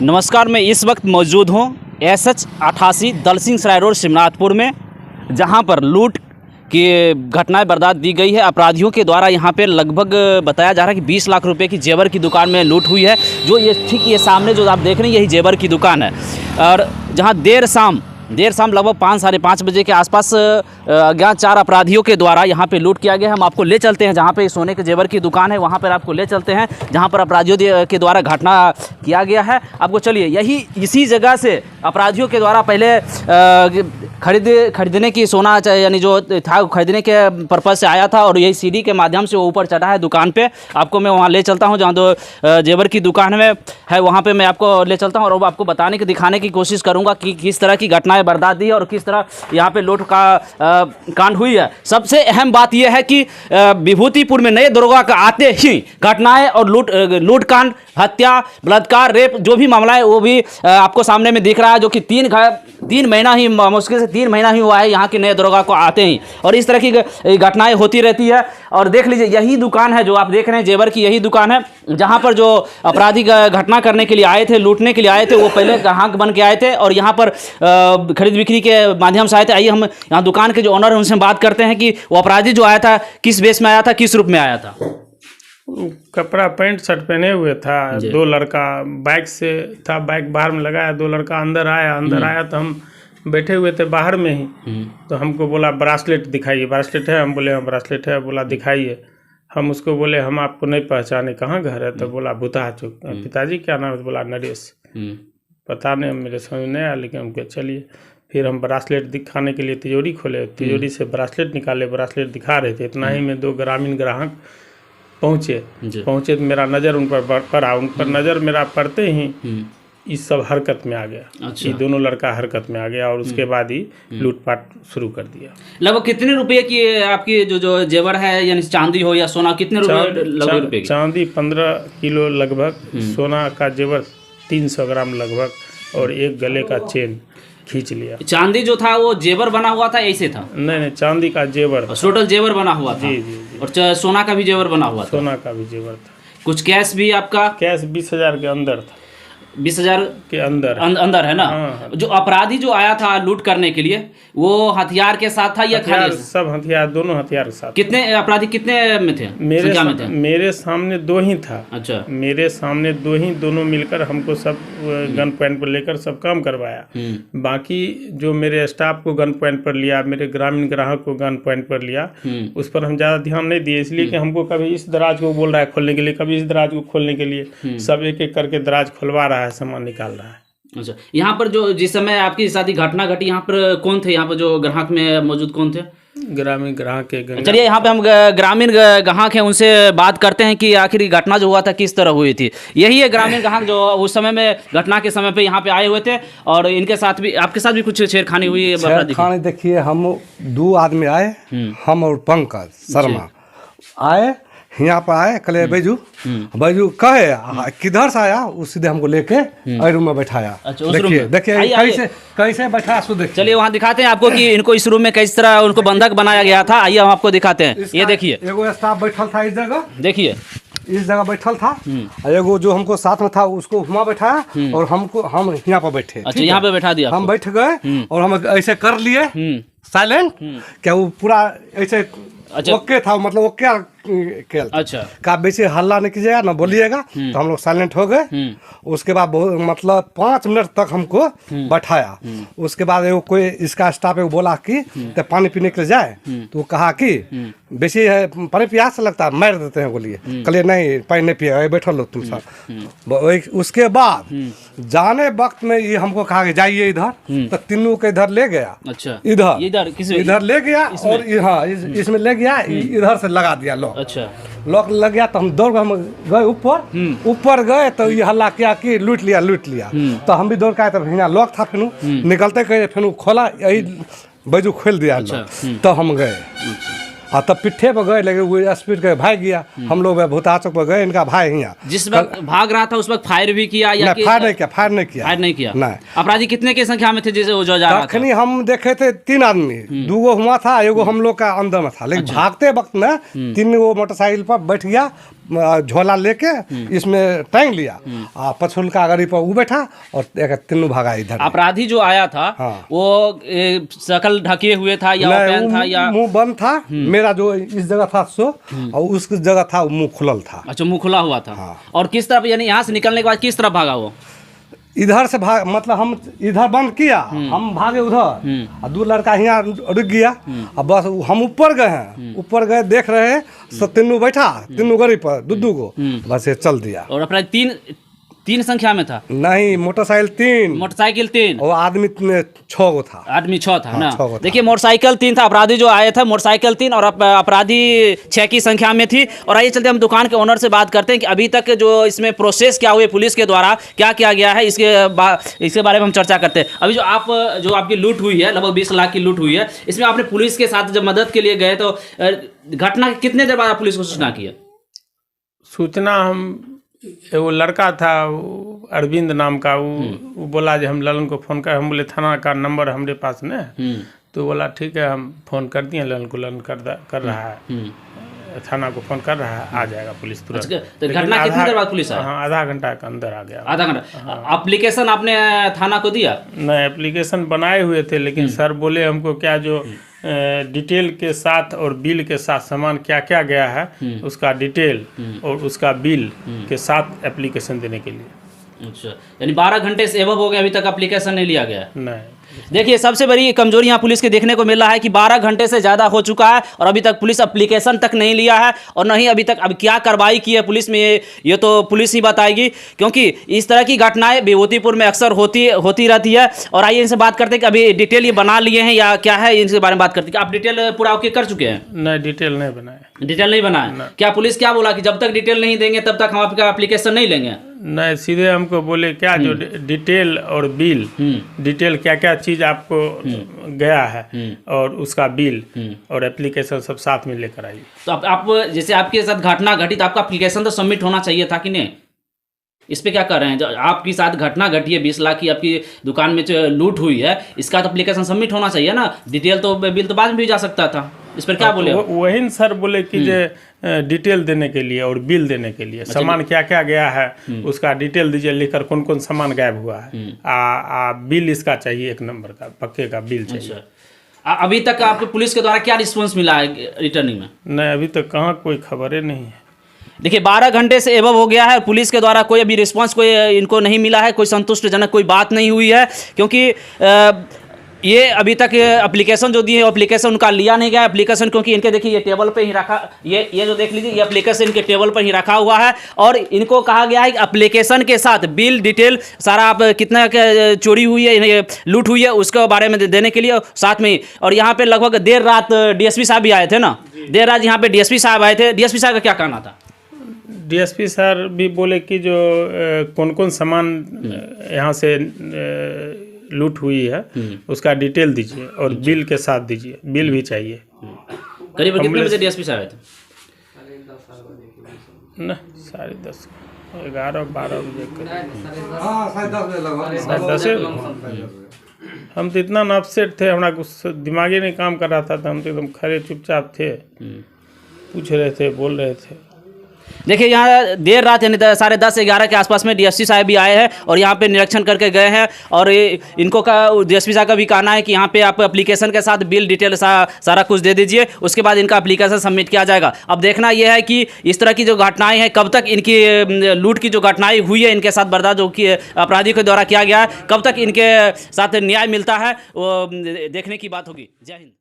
नमस्कार, मैं इस वक्त मौजूद हूँ SH 88 दलसिंह सराय रोड शिवनाथपुर में, जहाँ पर लूट की घटनाएं बर्दाश्त दी गई है। अपराधियों के द्वारा यहाँ पे लगभग बताया जा रहा है कि 20 लाख रुपए की जेवर की दुकान में लूट हुई है। जो ये ठीक ये सामने जो आप देख रहे हैं यही जेवर की दुकान है। और जहाँ देर शाम लगभग 5-5:30 बजे के आसपास अज्ञात 4 अपराधियों के द्वारा यहाँ पे लूट किया गया। हम आपको ले चलते हैं जहाँ पे सोने के जेवर की दुकान है, वहाँ पर आपको ले चलते हैं जहाँ पर अपराधियों के द्वारा घटना किया गया है। आपको चलिए इसी जगह से अपराधियों के द्वारा पहले खरीदने की सोना यानी जो था खरीदने के पर्पज़ से आया था और यही सीढ़ी के माध्यम से वो ऊपर चढ़ा है दुकान पे। आपको मैं वहाँ ले चलता हूँ जहाँ दो जेवर की दुकान में है, वहाँ पे मैं आपको ले चलता हूँ और आपको बताने की दिखाने की कोशिश करूँगा कि किस तरह की घटनाएं बर्दाश्त दी है और किस तरह यहाँ पे लूट का कांड हुई है। सबसे अहम बात यह है कि विभूतिपुर में नए दरोगा का आते ही घटनाएं और लूट कांड, हत्या, बलात्कार, रेप जो भी मामला है वो भी आपको सामने में दिख रहा है, जो कि 3 महीना ही मुश्किल से 3 महीना ही हुआ है यहाँ के नए दरोगा को आते ही, और इस तरह की घटनाएं होती रहती है। और देख लीजिए यही दुकान है जो आप देख रहे हैं, जेवर की यही दुकान है जहाँ पर जो अपराधी घटना करने के लिए आए थे, लूटने के लिए आए थे, वो पहले ग्राहक बन के आए थे और यहाँ पर खरीद बिक्री के माध्यम से आए थे। आइए हम यहाँ दुकान के जो ऑनर हैं उनसे बात करते हैं कि वो अपराधी जो आया था किस बेस में आया था, किस रूप में आया था। कपड़ा पैंट शर्ट पहने हुए था। 2 लड़का बाइक से था, बाइक बाहर में लगाया, 2 लड़का अंदर आया तो हम बैठे हुए थे बाहर में ही। तो हमको बोला ब्रासलेट दिखाइए, ब्रासलेट है? हम बोले हाँ ब्रासलेट है। बोला दिखाइए। हम उसको बोले हम आपको नहीं पहचाने, कहाँ घर है? तो बोला भूतहा चौक। पिताजी क्या नाम है? बोला नरेश। पता नहीं, मेरे समझ नहीं आया, लेकिन हमको चलिए। फिर हम ब्रासलेट दिखाने के लिए तिजोरी खोले, तिजोरी से ब्रासलेट निकाले, ब्रासलेट दिखा रहे थे। इतना ही में 2 ग्रामीण ग्राहक पहुँचे तो मेरा नज़र उन पर पड़ा। उन पर नज़र मेरा पड़ते ही इस सब हरकत में आ गया। अच्छा। ये दोनों लड़का हरकत में आ गया और उसके बाद ही लूटपाट शुरू कर दिया। लगभग कितने रुपए की आपकी जो जेवर है, यानी चांदी हो या सोना, कितने रुपए की? चांदी 15 किलो लगभग, सोना का जेवर 300 ग्राम लगभग, और एक गले का चेन खींच लिया। चांदी जो था वो जेवर बना हुआ था, ऐसे था? नहीं, चांदी का जेवर, टोटल जेवर बना हुआ था। जी। और सोना का भी जेवर बना हुआ था? सोना का भी जेवर था। कुछ कैश भी आपका? कैश 20,000 के अंदर था। 20,000 के अंदर अंदर है ना? हाँ। जो अपराधी जो आया था लूट करने के लिए, वो हथियार के साथ था या खाली? सब हथियार, दोनों हथियार के साथ। कितने अपराधी कितने में थे? मेरे सामने 2 ही था। अच्छा। मेरे सामने 2 ही, दोनों मिलकर हमको सब गन पॉइंट पर लेकर सब काम करवाया। बाकी जो मेरे स्टाफ को गन पॉइंट पर लिया, मेरे ग्रामीण ग्राहक को गन पॉइंट पर लिया, उस पर हम ज़्यादा ध्यान नहीं दिए, इसलिए कि हमको कभी इस दराज को बोल रहा है खोलने के लिए, कभी इस दराज को खोलने के लिए, सब एक एक करके दराज खुलवा रहा है, सामान निकाल रहा है। अच्छा, यहाँ पर जो जिस समय आपकी साथ घटना घटी, यहाँ पर कौन थे? यहाँ पर जो ग्राहक में मौजूद कौन थे? ग्रामीण ग्राहक के। चलिए यहाँ पे हम ग्रामीण ग्राहक हैं, उनसे बात करते हैं कि आखिर घटना जो हुआ था किस तरह हुई थी। यही है ग्रामीण ग्राहक जो उस समय में घटना के समय पे यहाँ पे आए हुए थे, और इनके साथ भी, आपके साथ भी कुछ छेड़खानी हुई? छेड़खानी देखिए, हम 2 आदमी आए, हम और पंकज शर्मा आए, यहाँ पर आए, कले बैजू कहे किधर से आया, उस सीधे हमको लेके रूम में बैठाया। अच्छा, देखिए कैसे बैठाया सो देखिए। चलिए वहाँ दिखाते हैं आपको कि इनको इस रूम में किस तरह उनको बंधक बनाया गया था। आइए हम आपको दिखाते हैं। ये देखिए, एगो स्टाफ बैठल था इस जगह, देखिए इस जगह बैठल था, एगो जो हमको साथ में था उसको वहाँ बैठाया और हम यहाँ पर बैठे। अच्छा, यहाँ पे बैठा दिया, हम बैठ गए और हम ऐसे कर लिए साइलेंट, क्या वो पूरा ऐसे ओके था, मतलब ओके। अच्छा, का बेचे हल्ला नहीं कीजिएगा, ना बोलिएगा, तो हम लोग साइलेंट हो गए। उसके बाद मतलब 5 मिनट तक हमको बैठाया। उसके बाद एगो कोई इसका स्टाफ एगो बोला कि तो पानी पीने के लिए जाए, तो वो कहा कि बेसी है पानी प्यास लगता है, मार देते हैं, बोलिए। कलिए नहीं, पानी नहीं पिएगा, बैठो लो तुम सब। उसके बाद जाने वक्त में ये हमको कहा कि जाइए इधर, तो तीनों के इधर ले गया। अच्छा, इधर ले गया और हाँ इसमें ले गया, इधर से लगा दिया लॉक। अच्छा, लॉक लग गया तो हम दौड़ हम गए ऊपर गए, तो ये हल्ला किया कि लूट लिया। तो हम भी दौड़ के आए, तो यहाँ लॉक था, फिर निकलते गए, फिर खोला, यही बैजू खोल दिया। अच्छा, तो हम गए, हाँ तब पिट्ठे पर गए, लेकिन वो स्पीड के भाग गया। हम लोग भूतहा चौक पर गए, इनका भाई यहाँ जिस वक्त भाग रहा था उस वक्त फायर भी किया या फायर नहीं किया। नहीं। अपराधी कितने की संख्या में थे जैसे वो जो जा रहा था? हम देखे थे 3 आदमी, 2 हुआ था, एगो हम लोग का अंदर में था, लेकिन भागते वक्त में 3 वो मोटरसाइकिल पर बैठ गया, झोला लेके इसमें टांग लिया, पछुल का गाड़ी पर वो बैठा और तीनों भागा इधर। अपराधी जो आया था वो शकल ढके हुए था या ओपन था या मुंह बंद था? मेरा जो इस जगह था सो, और उस जगह था मुंह खुलल था। अच्छा, मुंह खुला हुआ था। और किस तरफ, यानी यहाँ से निकलने के बाद किस तरफ भागा वो? इधर से भाग, मतलब हम इधर बंद किया, हम भागे उधर, और 2 लड़का यहाँ रुक गया, और बस हम ऊपर गए हैं, ऊपर गए देख रहे हैं, सब तीनों बैठा, तीनों गाड़ी पर दू को, बस ये चल दिया। और अपराधी तीन संख्या में था? नहीं, मोटरसाइकिल 3 और आदमी 6 था। आदमी 6 था ना। देखिए, मोटरसाइकिल 3 था, अपराधी जो आए थे मोटरसाइकिल 3 और अपराधी 6 की संख्या में थी। और आइए चलते हम दुकान के ओनर से बात करते हैं कि अभी तक जो इसमें प्रोसेस क्या हुए, पुलिस के द्वारा क्या किया गया है, इसके बारे में हम चर्चा करते हैं। अभी जो आपकी लूट हुई है, लगभग 20 लाख की लूट हुई है, इसमें आपने पुलिस के साथ जब मदद के लिए गए तो घटना कितने देर बाद पुलिस को सूचना की है? सूचना हम, वो लड़का था अरविंद नाम का, वो बोला जो हम ललन को फ़ोन कर, हम बोले थाना का नंबर हमारे पास नहीं, तो बोला ठीक है हम फ़ोन कर दिए ललन को, ललन कर रहा है, थाना को फ़ोन कर रहा है, आ जाएगा पुलिस तुरंत। तो घटना कितनी देर बाद पुलिस आई? हाँ, आधा घंटा के अंदर आ गया। आधा घंटा? एप्लीकेशन आपने थाना को दिया? नहीं, एप्लीकेशन बनाए हुए थे, लेकिन सर बोले हमको क्या जो डिटेल के साथ और बिल के साथ सामान क्या क्या गया है, उसका डिटेल और उसका बिल के साथ एप्लीकेशन देने के लिए। अच्छा, यानी 12 घंटे से एबव हो गया, अभी तक एप्लीकेशन नहीं लिया गया? नहीं। देखिए, सबसे बड़ी कमजोरी यहाँ पुलिस के देखने को मिल रहा है कि 12 घंटे से ज़्यादा हो चुका है और अभी तक पुलिस एप्लीकेशन तक नहीं लिया है, और नहीं अभी तक अब क्या कार्रवाई की है पुलिस में, ये तो पुलिस ही बताएगी, क्योंकि इस तरह की घटनाएं विभूतिपुर में अक्सर होती रहती है। और आइए इनसे बात करते हैं कि अभी डिटेल ये बना लिए हैं या क्या है, इनके बारे में बात करते हैं। आप डिटेल पूरा ओके कर चुके हैं? नहीं, डिटेल नहीं बनाए। डिटेल नहीं बनाया? क्या पुलिस क्या बोला कि जब तक डिटेल नहीं देंगे तब तक हम आपका एप्लीकेशन नहीं लेंगे? नहीं, सीधे हमको बोले क्या जो डिटेल और बिल, डिटेल क्या क्या चीज़ आपको गया है और उसका बिल और एप्लीकेशन सब साथ में लेकर आइए। तो आप जैसे आपके साथ घटना घटी तो आपका एप्लीकेशन तो सबमिट होना चाहिए था कि नहीं? इस पे क्या कर रहे हैं? जो आपके साथ घटना घटी है, 20 लाख की आपकी दुकान में जो लूट हुई है, इसका तो एप्लीकेशन सबमिट होना चाहिए ना। डिटेल तो बिल तो बाद में भी जा सकता था, इस पर क्या बोले? वही सर बोले कि जो डिटेल देने के लिए और बिल देने के लिए, सामान क्या क्या गया है उसका डिटेल दीजिए लिखकर, कौन कौन सामान गायब हुआ है, बिल इसका चाहिए, 1 नंबर का पक्के का बिल चाहिए। अभी तक आपको पुलिस के द्वारा क्या रिस्पॉन्स मिला है रिटर्निंग में? नहीं, अभी तक कहाँ कोई खबरें नहीं है। देखिए, 12 घंटे से एबव हो गया है, पुलिस के द्वारा कोई अभी रिस्पांस कोई इनको नहीं मिला है, कोई संतुष्टजनक कोई बात नहीं हुई है, क्योंकि ये अभी तक एप्लीकेशन जो दी है एप्लीकेशन उनका लिया नहीं गया एप्लीकेशन, क्योंकि इनके देखिए ये टेबल पे ही रखा, ये जो देख लीजिए ये एप्लीकेशन इनके टेबल पर ही रखा हुआ है, और इनको कहा गया है कि एप्लीकेशन के साथ बिल डिटेल सारा आप कितना चोरी हुई है, लूट हुई है, उसके बारे में देने के लिए साथ में ही। और यहाँ पे लगभग देर रात डीएसपी साहब भी आए थे ना, देर रात यहाँ पे डीएसपी साहब आए थे। डीएसपी साहब का क्या कहना था? डीएसपी सर भी बोले कि जो कौन कौन सामान यहाँ से लूट हुई है उसका डिटेल दीजिए और बिल के साथ दीजिए, बिल भी चाहिए। करीब कितने बजे डीएसपी साहब आए थे? ना 10:30 11-12 बजे हम तो इतना अपसेट थे, हमारा कुछ दिमाग ही नहीं काम कर रहा था, तो हम तो एकदम खड़े चुपचाप थे, पूछ रहे थे, बोल रहे थे। देखिए, यहाँ देर रात यानी 10:30-11 के आसपास में डीएसपी साहब भी आए हैं और यहाँ पे निरीक्षण करके गए हैं, और इनको का डीएसपी साहब का भी कहना है कि यहाँ पे आप एप्लीकेशन के साथ बिल डिटेल सारा कुछ दे दीजिए, उसके बाद इनका एप्लीकेशन सबमिट किया जाएगा। अब देखना यह है कि इस तरह की जो घटनाएं हैं, कब तक इनकी लूट की जो घटनाएं हुई है इनके साथ बर्दाश्त जो कि अपराधी के द्वारा किया गया है, कब तक इनके साथ न्याय मिलता है, वो देखने की बात होगी। जय हिंद।